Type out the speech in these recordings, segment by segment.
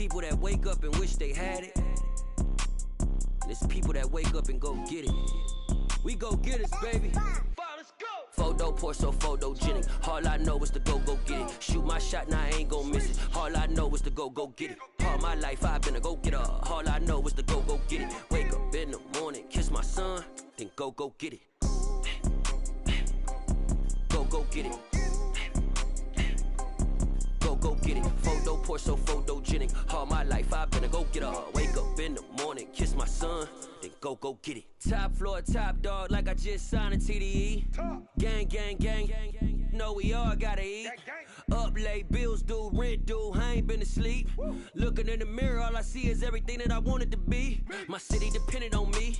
people that wake up and wish they had it. And it's people that wake up and go get it. We go get it, baby. Let's go. Photo pour so photogenic. All I know is to go get it. Shoot my shot, now I ain't gon' miss it. All I know is to go get it. All my life I've been a go getter. All I know is to go get it. Wake up in the morning, kiss my son, then go get it. Go get it. Go get it. Photo pour so photogenic. All my life I've been a go getter. Wake up in the morning, kiss my son, then go get it. Top floor, top dog, like I just signed a TDE. Gang, gang, gang, gang, gang. Know we all gotta eat. Up late, bills due, rent due, I ain't been asleep. Looking in the mirror, all I see is everything that I wanted to be. My city depended on me,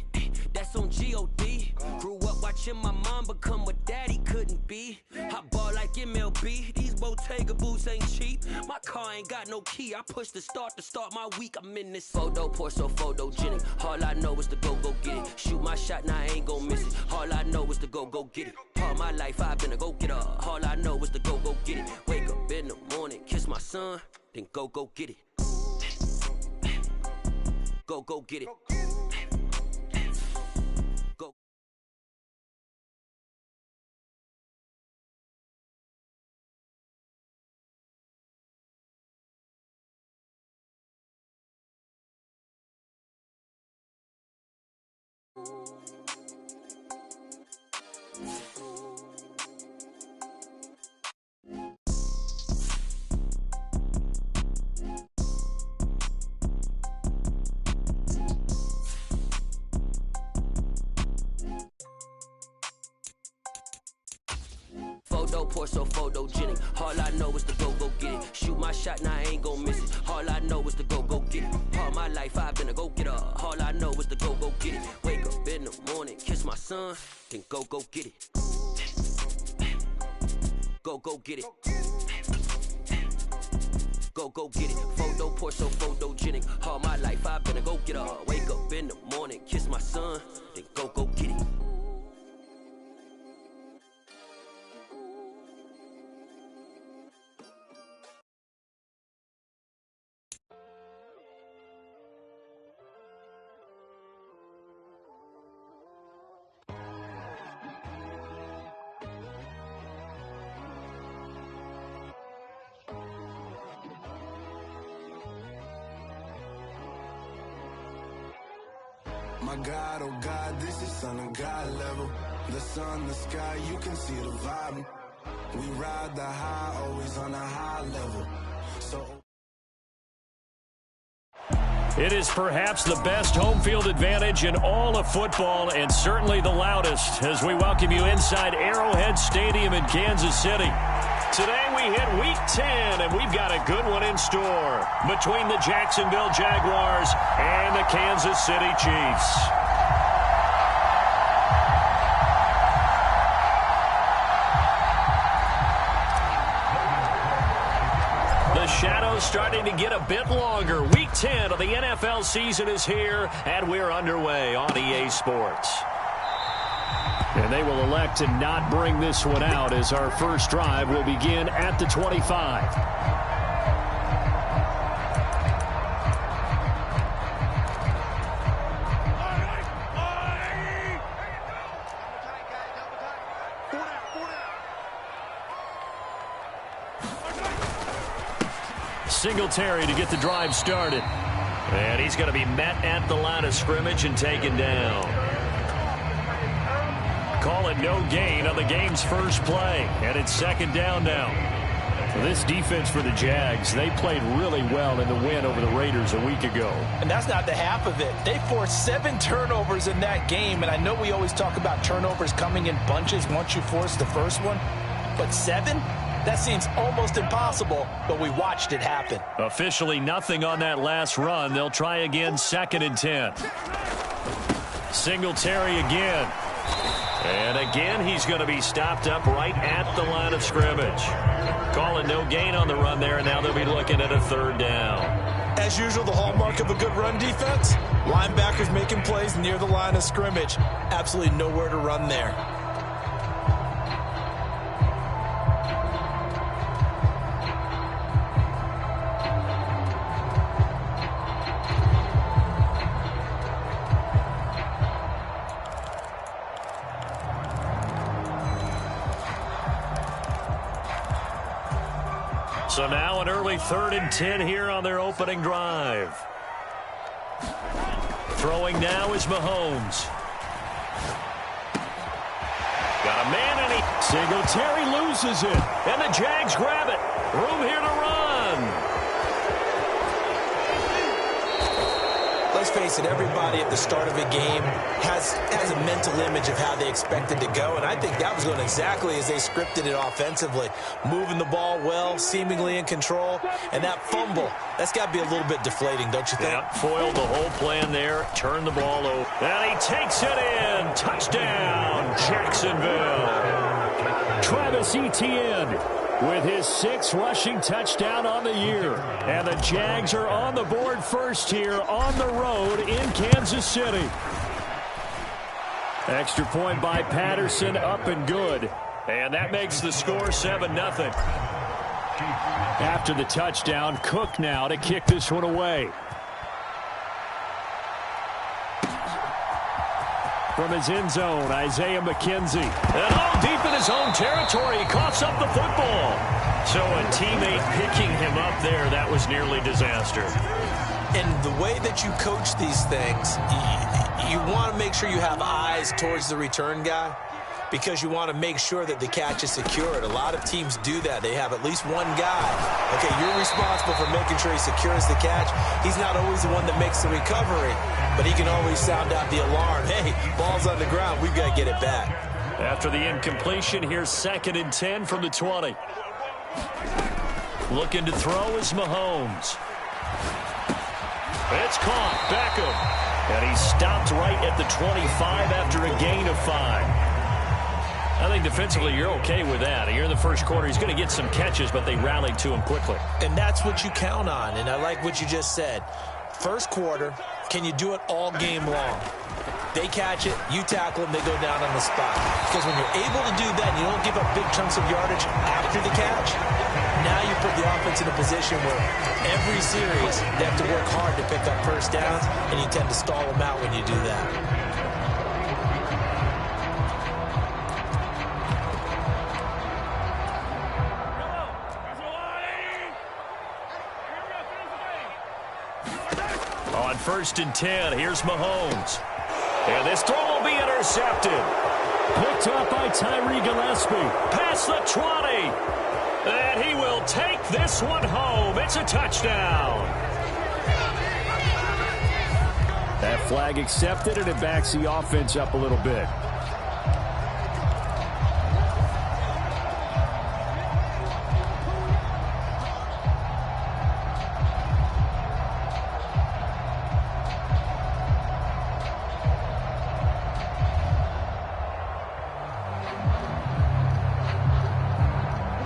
that's on G.O.D. Grew up watching my mom become what daddy couldn't be. I ball like MLB, these Bottega boots ain't cheap. My car ain't got no key, I push the start to start my week. I'm in this photo pour so photogenic. All I know is to go get it. Shoot my shot, now I ain't gon' miss it. All I know is to go get it. All my life I've been a go getter. All I know is to go get it. Wake up in the morning, kiss my son, then go get it. Go get it. Go. Photo pour so photogenic. All I know is to go get it. Shoot my shot, now I ain't gon' miss it. All I know is to go get it. All my life I've been a go getter. All I know is to go get it. Wake up in the morning, kiss my son, then go get it. Go get it. Go get it. Photo pour so photogenic. All my life I've been a go getter. Wake up in the morning, kiss my son, then go get it. My God, oh God, this is Son of God level. The sun, the sky, you can see the vibe. We ride the high, always on a high level. So it is perhaps the best home field advantage in all of football, and certainly the loudest, as we welcome you inside Arrowhead Stadium in Kansas City. Today we hit Week 10, and we've got a good one in store between the Jacksonville Jaguars and the Kansas City Chiefs. The shadows starting to get a bit longer. Week 10 of the NFL season is here, and we're underway on EA Sports. And they will elect to not bring this one out, as our first drive will begin at the 25. Singletary to get the drive started. And he's going to be met at the line of scrimmage and taken down. Call it no gain on the game's first play, and it's second down now. This defense for the Jags, they played really well in the win over the Raiders a week ago. And that's not the half of it. They forced 7 turnovers in that game, and I know we always talk about turnovers coming in bunches once you force the first one, but 7? That seems almost impossible, but we watched it happen. Officially nothing on that last run. They'll try again, 2nd and 10. Singletary again. And again, he's going to be stopped up right at the line of scrimmage. Calling no gain on the run there, and now they'll be looking at a 3rd down. As usual, the hallmark of a good run defense, linebackers making plays near the line of scrimmage. Absolutely nowhere to run there. 3rd and 10 here on their opening drive. Throwing now is Mahomes. Got a man, and Singletary loses it. And the Jags grab it. Room here to run. Let's face it, everybody at the start of a game has a mental image of how they expect it to go, and I think that was going exactly as they scripted it offensively. Moving the ball well, seemingly in control, and that fumble, that's got to be a little bit deflating, don't you think? Yeah, foiled the whole plan there, turned the ball over, and he takes it in. Touchdown, Jacksonville. Travis Etienne with his 6th rushing touchdown on the year. And the Jags are on the board first here on the road in Kansas City. Extra point by Patterson, up and good. And that makes the score 7-0. After the touchdown, Cook now to kick this one away. From his end zone, Isaiah McKenzie. And deep in his own territory, he coughs up the football. So a teammate picking him up there, that was nearly disaster. And the way that you coach these things, you want to make sure you have eyes towards the return guy, because you want to make sure that the catch is secured. A lot of teams do that. They have at least one guy. Okay, you're responsible for making sure he secures the catch. He's not always the one that makes the recovery, but he can always sound out the alarm. Hey, ball's on the ground. We've got to get it back. After the incompletion, here's 2nd and 10 from the 20. Looking to throw is Mahomes. It's caught. Beckham. And he stopped right at the 25 after a gain of 5. I think defensively you're okay with that. Here in the first quarter, he's going to get some catches, but they rallied to him quickly. And that's what you count on, and I like what you just said. First quarter, can you do it all game long? They catch it, you tackle them, they go down on the spot. Because when you're able to do that and you don't give up big chunks of yardage after the catch, now you put the offense in a position where every series they have to work hard to pick up first downs, and you tend to stall them out when you do that. On 1st and 10, here's Mahomes. And this throw will be intercepted. Picked up by Tyree Gillespie. Past the 20. And he will take this one home. It's a touchdown. That flag accepted, and it backs the offense up a little bit.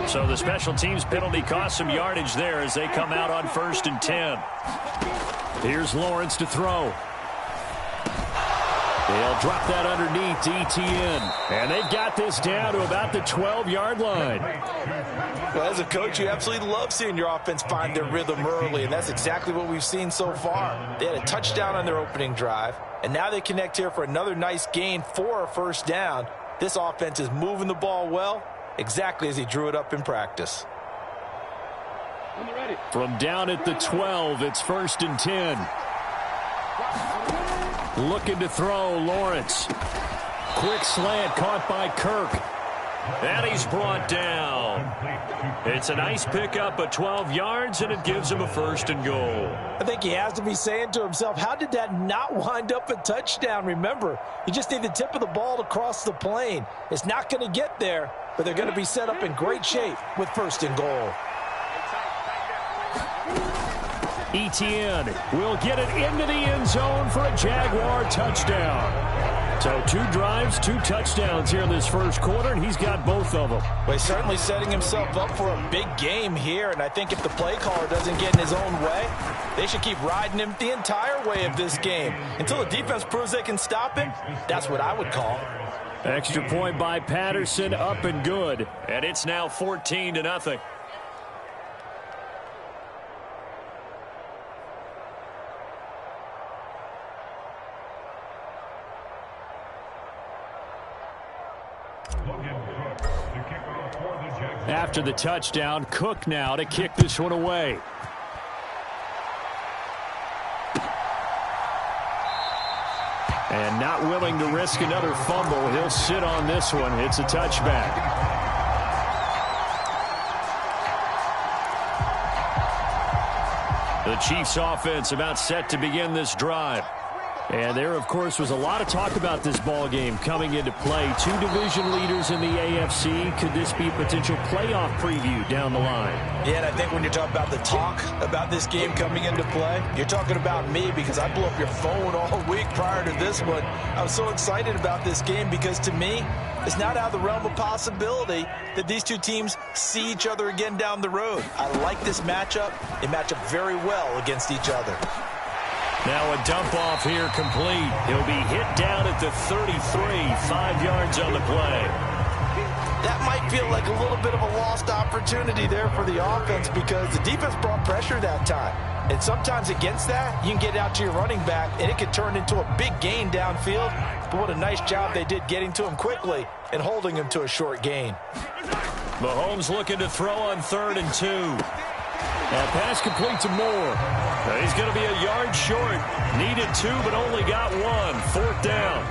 So the special teams penalty cost some yardage there as they come out on 1st and 10. Here's Lawrence to throw. They'll drop that underneath to Etienne. And they've got this down to about the 12-yard line. Well, as a coach, you absolutely love seeing your offense find their rhythm early, and that's exactly what we've seen so far. They had a touchdown on their opening drive, and now they connect here for another nice gain for a first down. This offense is moving the ball well, exactly as he drew it up in practice. From down at the 12, it's 1st and 10. Looking to throw, Lawrence. Quick slant caught by Kirk. And he's brought down. It's a nice pickup of 12 yards, and it gives him a 1st and goal. I think he has to be saying to himself, how did that not wind up a touchdown? Remember, you just need the tip of the ball to cross the plane. It's not going to get there, but they're going to be set up in great shape with 1st and goal. Etienne will get it into the end zone for a Jaguar touchdown. So 2 drives, 2 touchdowns here in this first quarter, and he's got both of them. Well, he's certainly setting himself up for a big game here, and I think if the play caller doesn't get in his own way, they should keep riding him the entire way of this game. Until the defense proves they can stop him, that's what I would call. Extra point by Patterson, up and good. And it's now 14-0. After the touchdown, Cook now to kick this one away. And not willing to risk another fumble, he'll sit on this one. It's a touchback. The Chiefs offense about set to begin this drive. And there, of course, was a lot of talk about this ball game coming into play. Two division leaders in the AFC. Could this be a potential playoff preview down the line? Yeah, and I think when you're talking about the talk about this game coming into play, you're talking about me because I blew up your phone all week prior to this one. I was so excited about this game because, to me, it's not out of the realm of possibility that these two teams see each other again down the road. I like this matchup. They match up very well against each other. Now a dump off here complete. He'll be hit down at the 33, 5 yards on the play. That might feel like a little bit of a lost opportunity there for the offense because the defense brought pressure that time. And sometimes against that, you can get out to your running back, and it could turn into a big gain downfield. But what a nice job they did getting to him quickly and holding him to a short gain. Mahomes looking to throw on 3rd and 2. That pass complete to Moore. He's going to be a yard short. Needed 2, but only got 1. 4th down.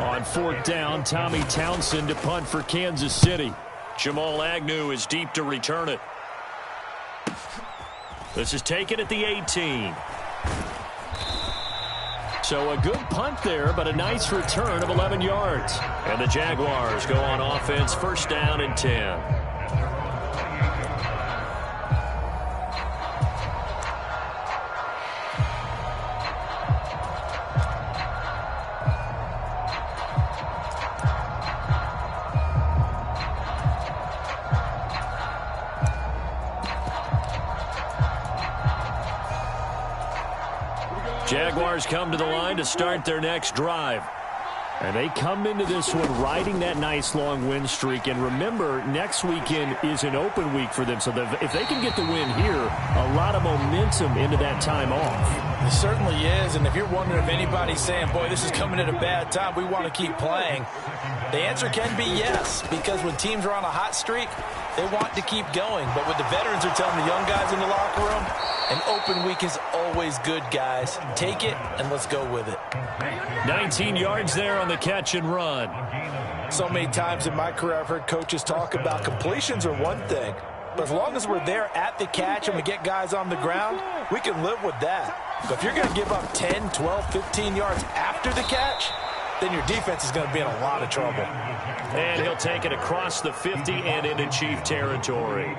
On 4th down, Tommy Townsend to punt for Kansas City. Jamal Agnew is deep to return it. This is taken at the 18. So a good punt there, but a nice return of 11 yards. And the Jaguars go on offense, 1st down and 10. Jaguars come to the line to start their next drive. And they come into this one riding that nice long win streak. And remember, next weekend is an open week for them. So if they can get the win here, a lot of momentum into that time off. It certainly is. And if you're wondering if anybody's saying, boy, this is coming at a bad time, we want to keep playing, the answer can be yes. Because when teams are on a hot streak, they want to keep going. But what the veterans are telling the young guys in the locker room, an open week is always good, guys. Take it, and let's go with it. 19 yards there on the catch and run. So many times in my career, I've heard coaches talk about completions are one thing. But as long as we're there at the catch and we get guys on the ground, we can live with that. But if you're going to give up 10, 12, 15 yards after the catch, then your defense is going to be in a lot of trouble. And he'll take it across the 50 and into Chief territory.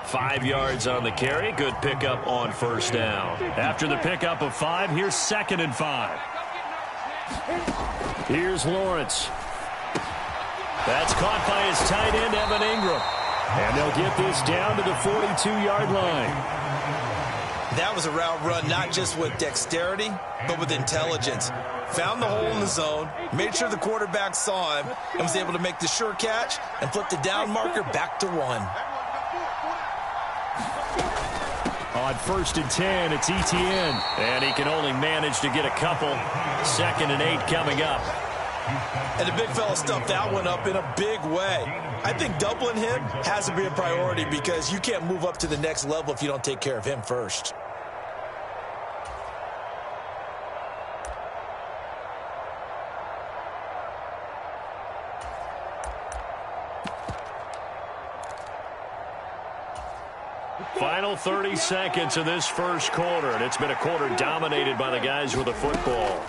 5 yards on the carry. Good pickup on 1st down. After the pickup of 5, here's 2nd and 5. Here's Lawrence. That's caught by his tight end, Evan Ingram. And they'll get this down to the 42-yard line. That was a route run not just with dexterity, but with intelligence. Found the hole in the zone, made sure the quarterback saw him, and was able to make the sure catch and flip the down marker back to 1. On 1st and 10, it's Etienne. And he can only manage to get a couple. 2nd and 8 coming up. And the big fella stuffed that one up in a big way. I think doubling him has to be a priority because you can't move up to the next level if you don't take care of him first. Final 30 seconds of this first quarter, and it's been a quarter dominated by the guys with the football.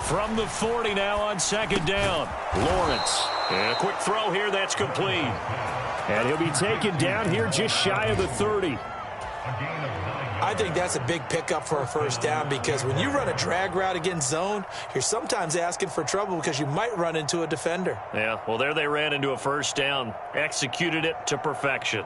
From the 40 now on 2nd down. Lawrence. And a quick throw here that's complete. And he'll be taken down here just shy of the 30. I think that's a big pickup for a 1st down because when you run a drag route against zone, you're sometimes asking for trouble because you might run into a defender. Yeah, well, there they ran into a 1st down. Executed it to perfection.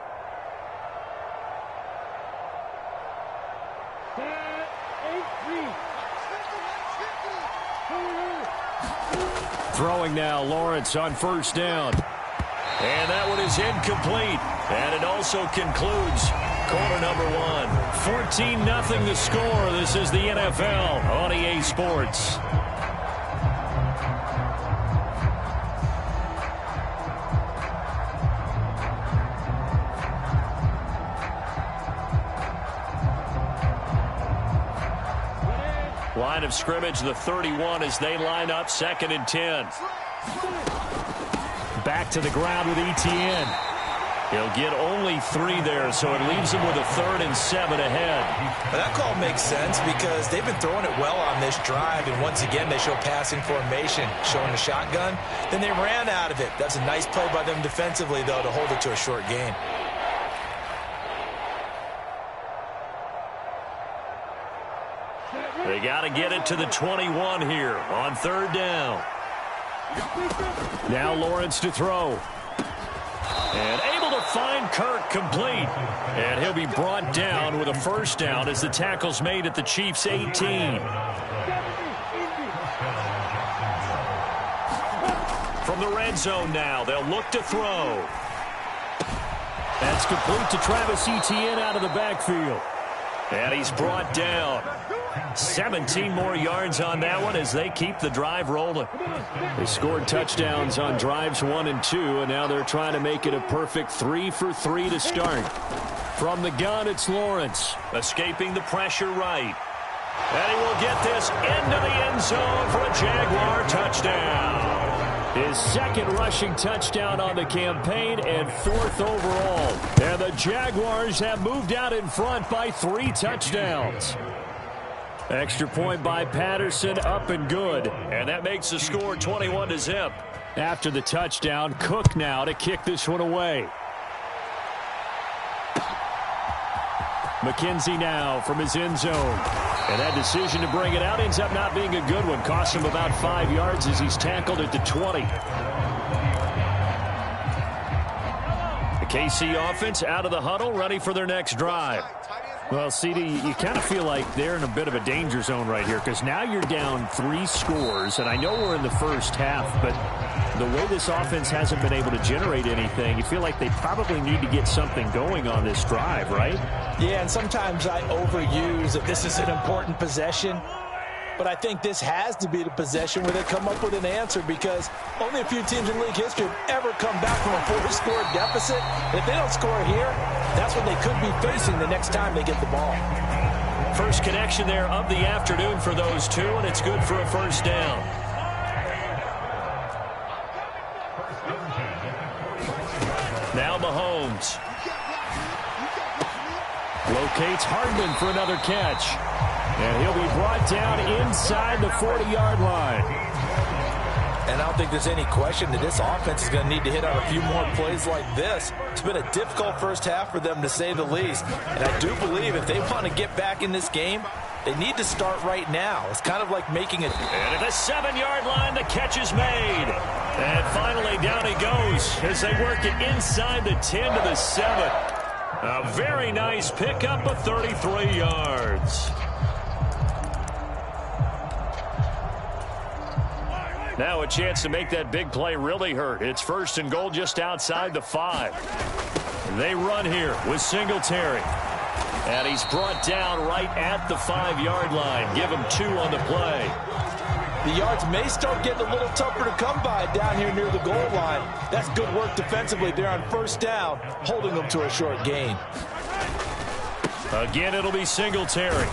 Throwing now, Lawrence on 1st down. And that one is incomplete. And it also concludes quarter number 1. 14-0 the score. This is the NFL on EA Sports. Line of scrimmage, the 31 as they line up 2nd and 10. Back to the ground with Etienne. He'll get only 3 there, so it leaves him with a 3rd and 7 ahead. Well, that call makes sense because they've been throwing it well on this drive, and once again they show passing formation, showing the shotgun. Then they ran out of it. That's a nice play by them defensively, though, to hold it to a short gain. They got to get it to the 21 here on 3rd down. Now Lawrence to throw. And able to find Kirk complete. And he'll be brought down with a 1st down as the tackle's made at the Chiefs' 18. From the red zone now, they'll look to throw. That's complete to Travis Etienne out of the backfield. And he's brought down. 17 more yards on that one as they keep the drive rolling. They scored touchdowns on drives 1 and 2, and now they're trying to make it a perfect 3 for 3 to start. From the gun, it's Lawrence, escaping the pressure right. And he will get this into the end zone for a Jaguar touchdown. His 2nd rushing touchdown on the campaign and 4th overall. And the Jaguars have moved out in front by 3 touchdowns. Extra point by Patterson, up and good. And that makes the score 21-0. After the touchdown, Cook now to kick this one away. McKenzie now from his end zone. And that decision to bring it out ends up not being a good one. Costs him about 5 yards as he's tackled at the 20. The KC offense out of the huddle, ready for their next drive. Well, CD, you kind of feel like they're in a bit of a danger zone right here because now you're down 3 scores, and I know we're in the first half, but the way this offense hasn't been able to generate anything, you feel like they probably need to get something going on this drive, right? Yeah, and sometimes I overuse that this is an important possession, but I think this has to be the possession where they come up with an answer because only a few teams in league history have ever come back from a 4-score deficit. And if they don't score here, that's what they could be facing the next time they get the ball. First connection there of the afternoon for those two, and it's good for a 1st down. Now Mahomes. Locates Hardman for another catch. And he'll be brought down inside the 40-yard line. And I don't think there's any question that this offense is going to need to hit on a few more plays like this. It's been a difficult first half for them, to say the least. And I do believe if they want to get back in this game, they need to start right now. It's kind of like making it. And at the 7-yard line, the catch is made. And finally, down he goes as they work it inside the 10 to the 7. A very nice pickup of 33 yards. Now a chance to make that big play really hurt. It's 1st and goal just outside the 5. They run here with Singletary. And he's brought down right at the 5-yard line. Give him 2 on the play. The yards may start getting a little tougher to come by down here near the goal line. That's good work defensively there on 1st down, holding them to a short gain. Again, it'll be Singletary.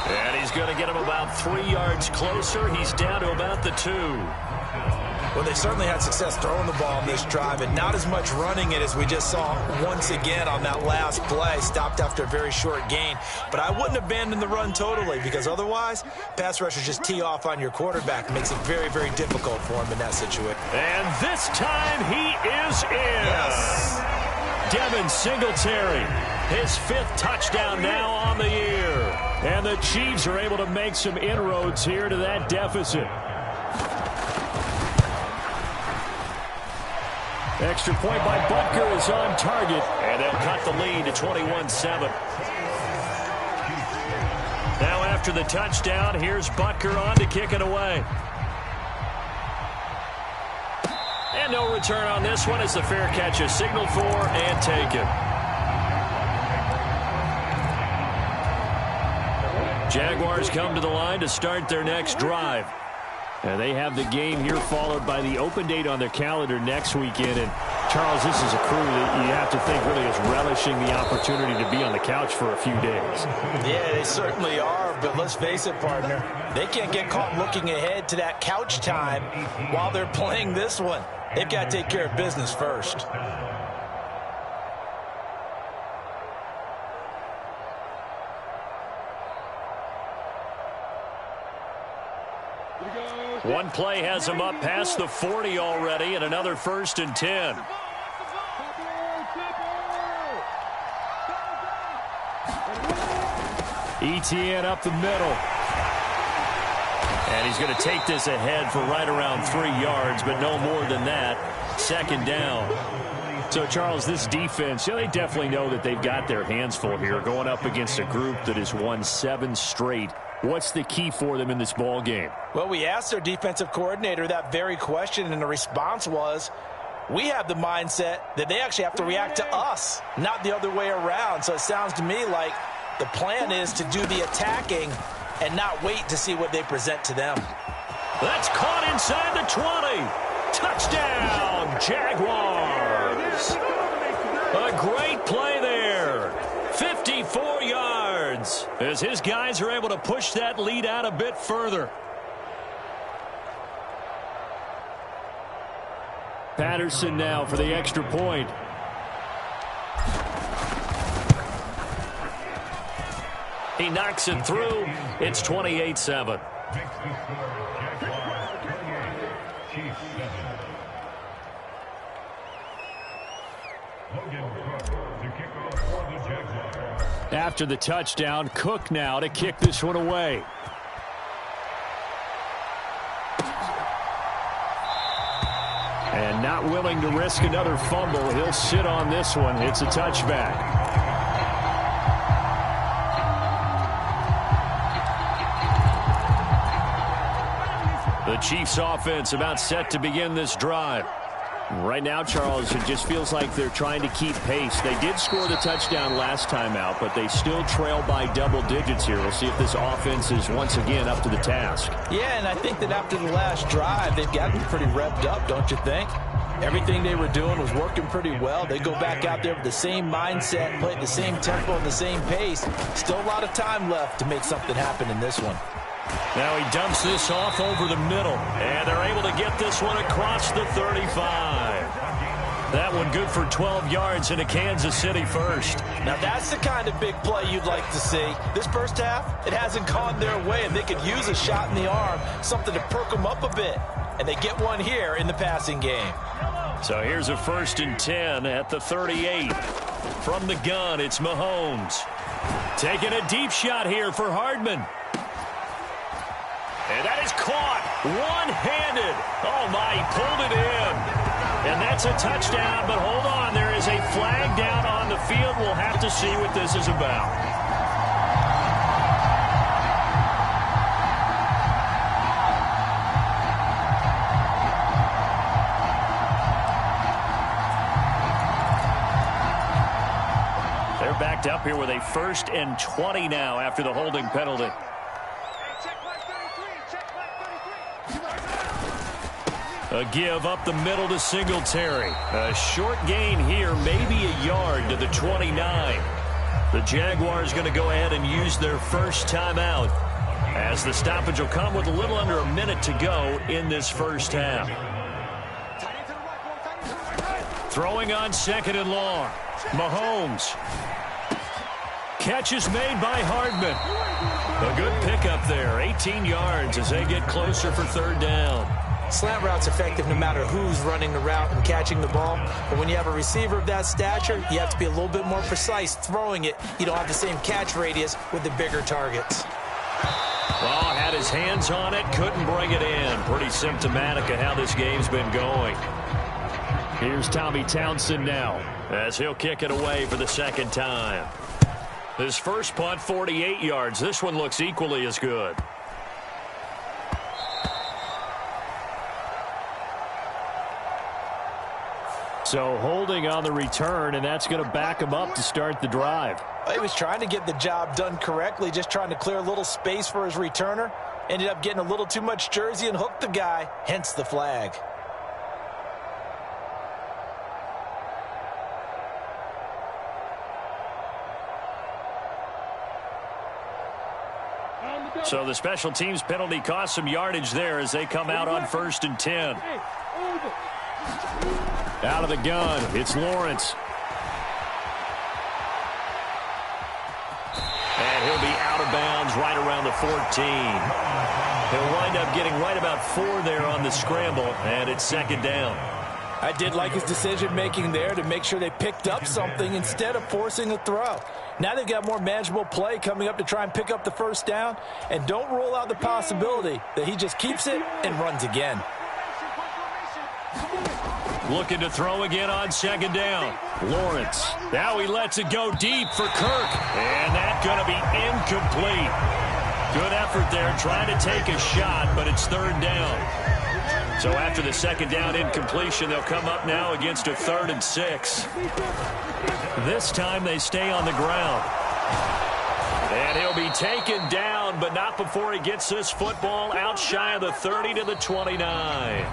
And he's going to get him about 3 yards closer. He's down to about the 2. Well, they certainly had success throwing the ball on this drive, and not as much running it as we just saw once again on that last play. Stopped after a very short gain. But I wouldn't abandon the run totally, because otherwise, pass rushers just tee off on your quarterback. It makes it very, very difficult for him in that situation. And this time he is in. Yes. Devin Singletary, his 5th touchdown now on the year. And the Chiefs are able to make some inroads here to that deficit. Extra point by Butker is on target, and they'll cut the lead to 21-7. Now after the touchdown, here's Butker on to kick it away. And no return on this one as the fair catch is signaled for and taken. Jaguars come to the line to start their next drive. And they have the game here followed by the open date on their calendar next weekend. And Charles, this is a crew that you have to think really is relishing the opportunity to be on the couch for a few days. Yeah, they certainly are, but let's face it, partner. They can't get caught looking ahead to that couch time while they're playing this one. They've got to take care of business first. One play has him up past the 40 already, and another 1st and 10. Etienne up the middle. And he's going to take this ahead for right around 3 yards, but no more than that. 2nd down. So, Charles, this defense, they definitely know that they've got their hands full here, going up against a group that has won 7 straight. What's the key for them in this ball game? Well, we asked their defensive coordinator that very question, and the response was, we have the mindset that they actually have to react to us, not the other way around. So it sounds to me like the plan is to do the attacking and not wait to see what they present to them. That's caught inside the 20. Touchdown, Jaguars. A great play there. 54 yards as his guys are able to push that lead out a bit further. Patterson now for the extra point. He knocks it through. It's 28-7. After the touchdown, Cook now to kick this one away. And not willing to risk another fumble. He'll sit on this one. It's a touchback. The Chiefs offense about set to begin this drive. Right now, Charles, it just feels like they're trying to keep pace. They did score the touchdown last time out, but they still trail by double digits here. We'll see if this offense is once again up to the task. Yeah, and I think that after the last drive, they've gotten pretty revved up, don't you think? Everything they were doing was working pretty well. They go back out there with the same mindset, play at the same tempo and the same pace. Still a lot of time left to make something happen in this one. Now he dumps this off over the middle, and they're able to get this one across the 35. That one good for 12 yards into Kansas City first. Now that's the kind of big play you'd like to see. This first half, it hasn't gone their way, and they could use a shot in the arm, something to perk them up a bit. And they get one here in the passing game. So here's a 1st and 10 at the 38. From the gun, it's Mahomes. Taking a deep shot here for Hardman. And that is caught one-handed. Oh, my, he pulled it in. And that's a touchdown, but hold on. There is a flag down on the field. We'll have to see what this is about. They're backed up here with a 1st and 20 now after the holding penalty. A give up the middle to Singletary. A short gain here, maybe a yard to the 29. The Jaguars going to go ahead and use their first timeout, as the stoppage will come with a little under a minute to go in this first half. Throwing on 2nd and long. Mahomes. Catch is made by Hardman. A good pickup there. 18 yards as they get closer for 3rd down. Slant route's effective no matter who's running the route and catching the ball. But when you have a receiver of that stature, you have to be a little bit more precise throwing it. You don't have the same catch radius with the bigger targets. Well, had his hands on it, couldn't bring it in. Pretty symptomatic of how this game's been going. Here's Tommy Townsend now, as he'll kick it away for the 2nd time. His first punt, 48 yards. This one looks equally as good. So holding on the return, and that's going to back him up to start the drive. He was trying to get the job done correctly, just trying to clear a little space for his returner. Ended up getting a little too much jersey and hooked the guy, hence the flag. So the special teams penalty cost some yardage there as they come out on 1st and 10. Out of the gun, it's Lawrence. And he'll be out of bounds right around the 14. He'll wind up getting right about 4 there on the scramble, and it's 2nd down. I did like his decision-making there to make sure they picked up something instead of forcing a throw. Now they've got more manageable play coming up to try and pick up the 1st down, and don't rule out the possibility that he just keeps it and runs again. Looking to throw again on 2nd down. Lawrence. Now he lets it go deep for Kirk. And that's going to be incomplete. Good effort there trying to take a shot, but it's 3rd down. So after the 2nd down incompletion, they'll come up now against a 3rd and 6. This time they stay on the ground. And he'll be taken down, but not before he gets this football out shy of the 30 to the 29.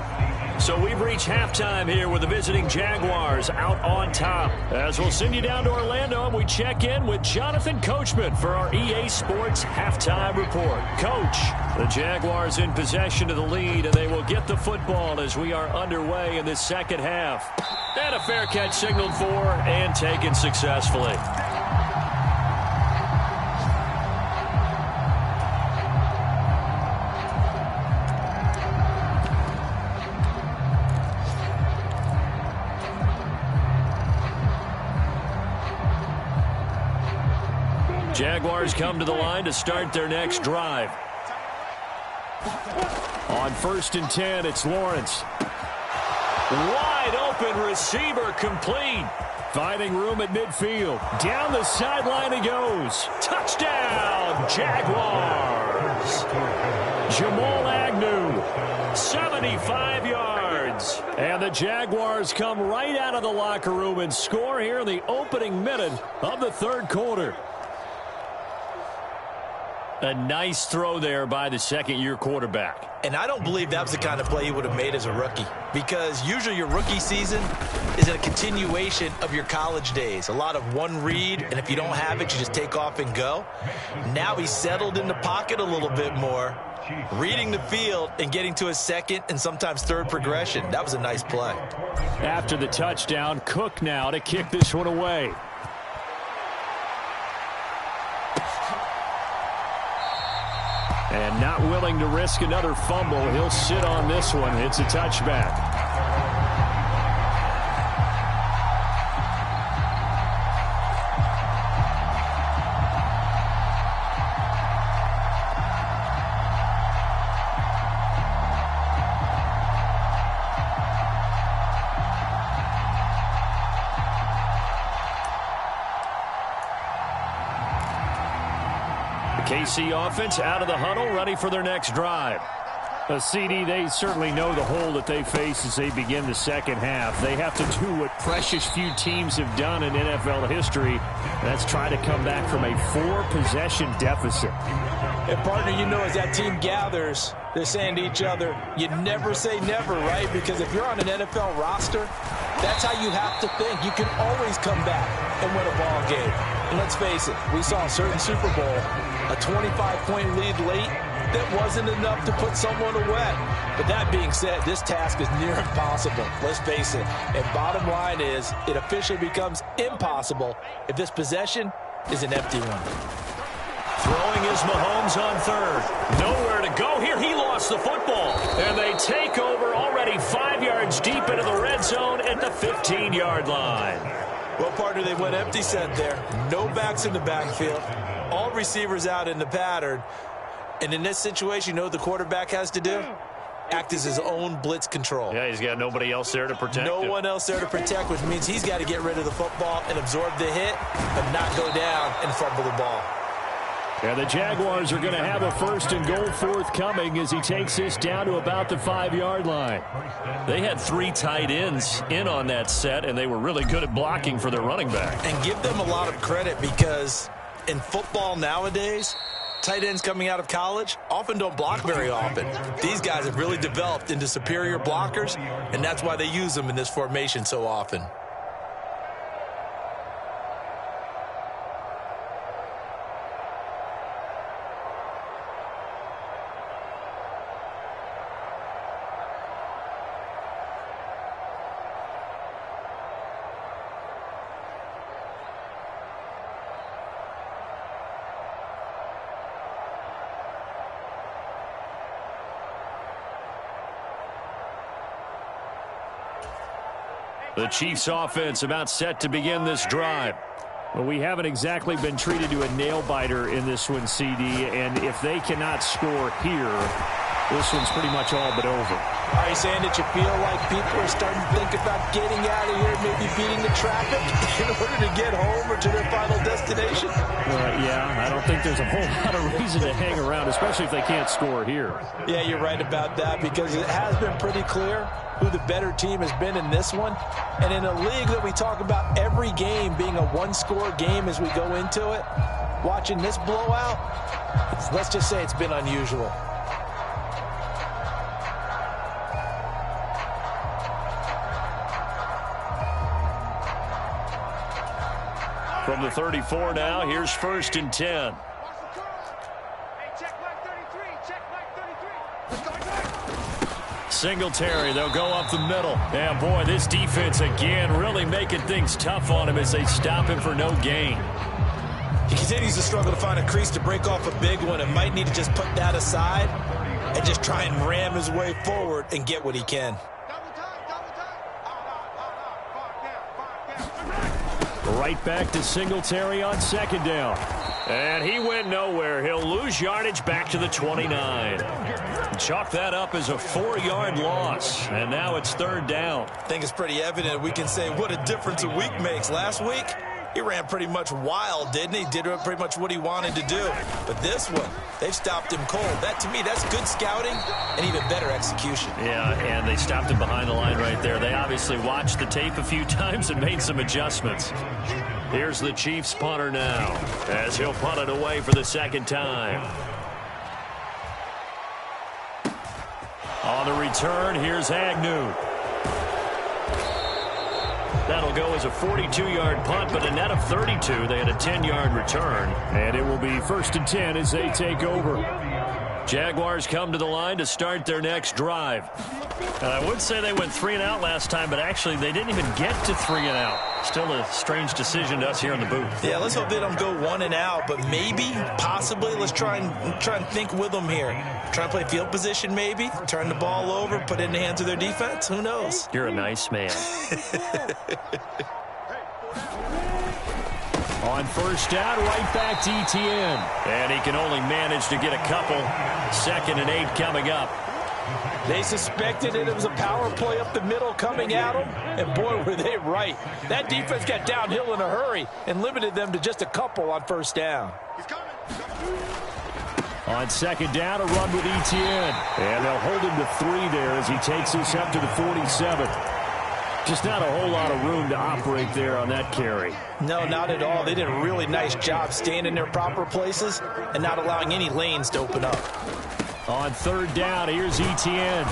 So we've reached halftime here with the visiting Jaguars out on top. As we'll send you down to Orlando, and we check in with Jonathan Coachman for our EA Sports Halftime Report. Coach, the Jaguars in possession of the lead, and they will get the football as we are underway in this 2nd half. And a fair catch signaled for and taken successfully. Jaguars come to the line to start their next drive. On 1st and 10, it's Lawrence. Wide open receiver complete. Finding room at midfield. Down the sideline he goes. Touchdown, Jaguars. Jamal Agnew, 75 yards. And the Jaguars come right out of the locker room and score here in the opening minute of the 3rd quarter. A nice throw there by the 2nd-year quarterback. And I don't believe that was the kind of play he would have made as a rookie, because usually your rookie season is a continuation of your college days. A lot of one read, and if you don't have it, you just take off and go. Now he's settled in the pocket a little bit more, reading the field and getting to his 2nd and sometimes 3rd progression. That was a nice play. After the touchdown, Cook now to kick this one away. And not willing to risk another fumble. He'll sit on this one. It's a touchback. KC offense out of the huddle, ready for their next drive. CD, they certainly know the hole that they face as they begin the 2nd half. They have to do what precious few teams have done in NFL history. That's try to come back from a 4-possession deficit. And, partner, you know, as that team gathers, they're saying to each other, you never say never, right? Because if you're on an NFL roster, that's how you have to think. You can always come back and win a ball game. And let's face it, we saw a certain Super Bowl, a 25-point lead late, that wasn't enough to put someone away. But that being said, this task is near impossible. Let's face it. And bottom line is, it officially becomes impossible if this possession is an empty one. Throwing is Mahomes on 3rd. Nowhere to go here. He lost the football. And they take over already 5 yards deep into the red zone at the 15-yard line. Well, partner, they went empty set there. No backs in the backfield. All receivers out in the pattern. And in this situation, you know what the quarterback has to do? Act as his own blitz control. Yeah, he's got nobody else there to protect him. No one else there to protect, which means he's got to get rid of the football and absorb the hit, but not go down and fumble the ball. Yeah, the Jaguars are going to have a 1st and goal forthcoming as he takes this down to about the 5-yard line. They had 3 tight ends in on that set, and they were really good at blocking for their running back. And give them a lot of credit, because in football nowadays, tight ends coming out of college often don't block very often. These guys have really developed into superior blockers, and that's why they use them in this formation so often. The Chiefs offense about set to begin this drive. Well, we haven't exactly been treated to a nail-biter in this one, CD, and if they cannot score here, this one's pretty much all but over. Are you saying that you feel like people are starting to think about getting out of here, maybe beating the traffic in order to get home or to their final destination? Yeah, I don't think there's a whole lot of reason to hang around, especially if they can't score here. Yeah, you're right about that, because it has been pretty clear who the better team has been in this one. And in a league that we talk about every game being a one-score game as we go into it, watching this blowout, let's just say it's been unusual. From the 34 now, here's 1st and 10. Singletary, they'll go up the middle. And boy, this defense again really making things tough on him as they stop him for no gain. He continues to struggle to find a crease to break off a big one and might need to just put that aside and just try and ram his way forward and get what he can. Right back to Singletary on 2nd down. And he went nowhere. He'll lose yardage back to the 29. Chalk that up as a 4-yard loss. And now it's 3rd down. I think it's pretty evident. We can say what a difference a week makes. Last week, he ran pretty much wild, didn't he? Did pretty much what he wanted to do. But this one, they've stopped him cold. That, to me, that's good scouting and even better execution. Yeah, and they stopped him behind the line right there. They obviously watched the tape a few times and made some adjustments. Here's the Chiefs punter now, as he'll punt it away for the 2nd time. On the return, here's Agnew. That'll go as a 42-yard punt, but a net of 32. They had a 10-yard return. And it will be 1st and 10 as they take over. Jaguars come to the line to start their next drive. And I would say they went 3 and out last time, but actually they didn't even get to 3 and out. Still a strange decision to us here in the booth. Yeah, let's hope they don't go 1 and out, but maybe, possibly, let's try and think with them here. Try and play field position maybe, turn the ball over, put it in the hands of their defense. Who knows? You're a nice man. On 1st down, right back to Etienne. And he can only manage to get a couple. 2nd and 8 coming up. They suspected it was a power play up the middle coming at them, and boy, were they right. That defense got downhill in a hurry and limited them to just a couple on 1st down. On 2nd down, a run with Etienne. And they'll hold him to 3 there as he takes us up to the 47. Just not a whole lot of room to operate there on that carry. No, not at all. They did a really nice job staying in their proper places and not allowing any lanes to open up. On 3rd down, here's Etienne.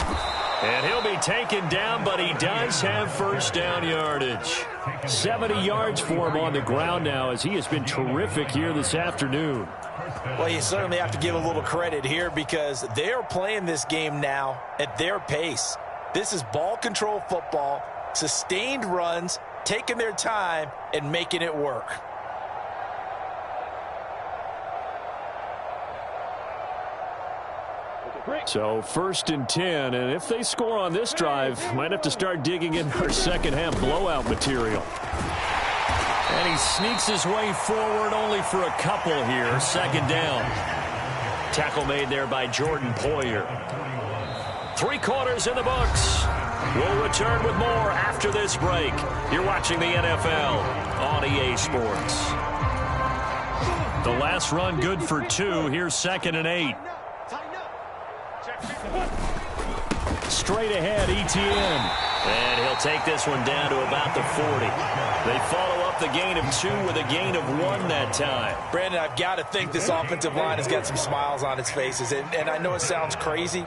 And he'll be taken down, but he does have 1st down yardage. 70 yards for him on the ground now as he has been terrific here this afternoon. Well, you certainly have to give a little credit here because they are playing this game now at their pace. This is ball control football, sustained runs, taking their time, and making it work. So 1st and 10, and if they score on this drive, might have to start digging in our 2nd half blowout material. And he sneaks his way forward only for a couple here. 2nd down. Tackle made there by Jordan Poyer. 3 quarters in the books. We'll return with more after this break. You're watching the NFL on EA Sports. The last run good for 2. Here's 2nd and 8. Straight ahead, Etienne. And he'll take this one down to about the 40. They follow up the gain of 2 with a gain of 1 that time. Brandon, I've got to think this offensive line has got some smiles on its faces. And I know it sounds crazy,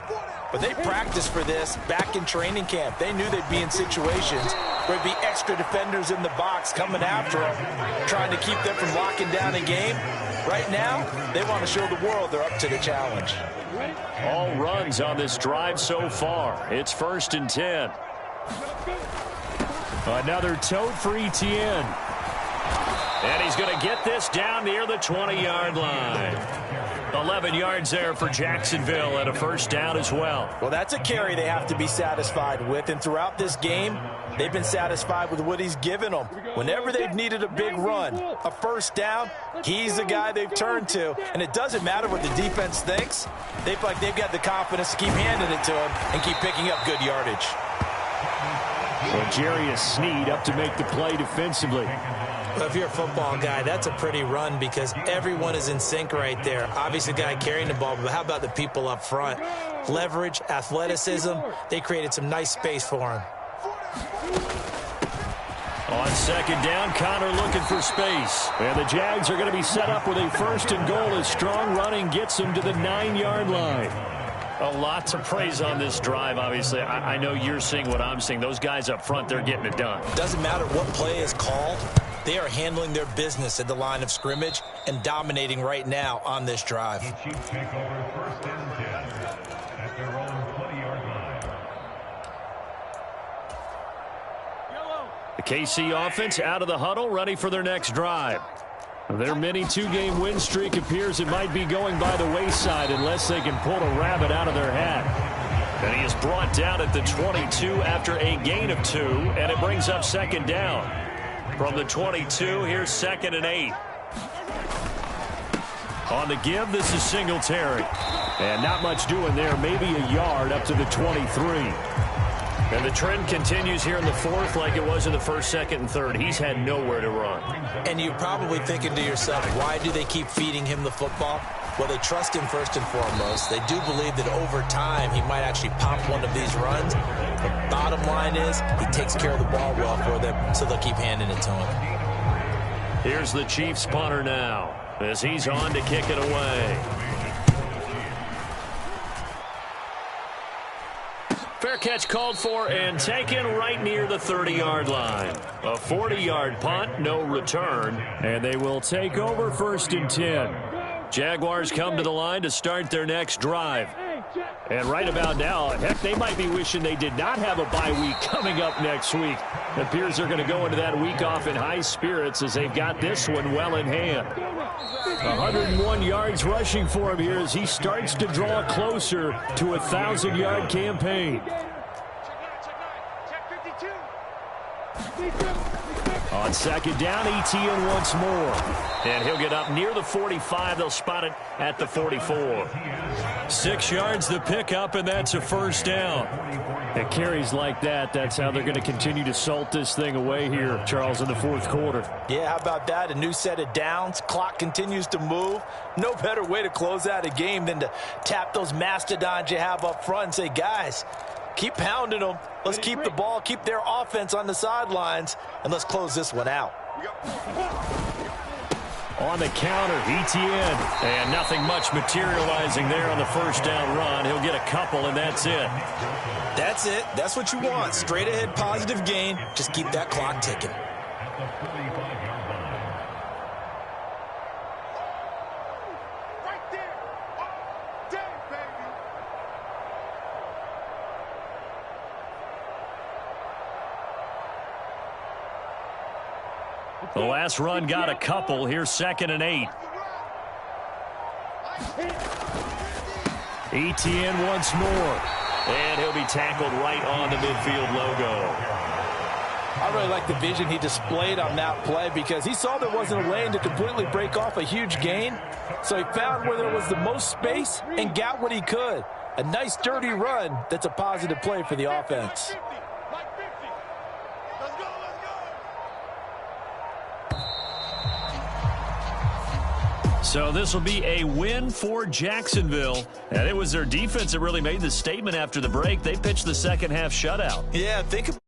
but they practiced for this back in training camp. They knew they'd be in situations where there'd be extra defenders in the box coming after them, trying to keep them from locking down a game. Right now, they want to show the world they're up to the challenge. All runs on this drive so far. It's 1st and 10. Another tote for Etienne. And he's going to get this down near the 20-yard line. 11 yards there for Jacksonville and a first down as well. Well, that's a carry they have to be satisfied with. And throughout this game, they've been satisfied with what he's given them. Whenever they've needed a big run, a first down, he's the guy they've turned to. And it doesn't matter what the defense thinks. They feel like they've got the confidence to keep handing it to him and keep picking up good yardage. Well, Jarius Sneed up to make the play defensively. Well, if you're a football guy, that's a pretty run because everyone is in sync right there. Obviously, the guy carrying the ball, but how about the people up front? Leverage, athleticism, they created some nice space for him. On second down, Connor looking for space. And the Jags are going to be set up with a first and goal as strong running gets them to the 9-yard line. A lot to praise on this drive, obviously. I know you're seeing what I'm seeing. Those guys up front, they're getting it done. Doesn't matter what play is called. They are handling their business at the line of scrimmage and dominating right now on this drive. The Chiefs take over first and 10 at their own 20-yard line. The KC offense out of the huddle, ready for their next drive. Their mini 2-game win streak appears it might be going by the wayside unless they can pull a rabbit out of their hat. And he is brought down at the 22 after a gain of 2, and it brings up second down. From the 22, here's 2nd and 8. On the give, this is Singletary. And not much doing there, maybe a yard up to the 23. And the trend continues here in the 4th like it was in the 1st, 2nd, and 3rd. He's had nowhere to run. And you're probably thinking to yourself, why do they keep feeding him the football? Well, they trust him first and foremost. They do believe that over time he might actually pop one of these runs. The bottom line is he takes care of the ball well for them, so they'll keep handing it to him. Here's the Chiefs punter now as he's on to kick it away. Fair catch called for and taken right near the 30-yard line. A 40-yard punt, no return. And they will take over first and 10. Jaguars come to the line to start their next drive. And right about now, heck, they might be wishing they did not have a bye week coming up next week. It appears they're going to go into that week off in high spirits as they've got this one well in hand. 101 yards rushing for him here as he starts to draw closer to a 1,000-yard campaign. On second down, Etienne once more. And he'll get up near the 45. They'll spot it at the 44. 6 yards the pickup, and that's a first down. It carries like that. That's how they're going to continue to salt this thing away here, Charles, in the 4th quarter. Yeah, how about that? A new set of downs. Clock continues to move. No better way to close out a game than to tap those mastodons you have up front and say, guys, keep pounding them. Let's keep the ball, keep their offense on the sidelines, and let's close this one out. On the counter, Etienne. And nothing much materializing there on the first down run. He'll get a couple, and that's it. That's it. That's what you want. Straight ahead, positive gain. Just keep that clock ticking. The last run got a couple. Here's 2nd and 8. Etienne once more. And he'll be tackled right on the midfield logo. I really like the vision he displayed on that play because he saw there wasn't a lane to completely break off a huge gain. So he found where there was the most space and got what he could. A nice dirty run that's a positive play for the offense. So this will be a win for Jacksonville. And it was their defense that really made the statement after the break. They pitched the second half shutout. Yeah, think about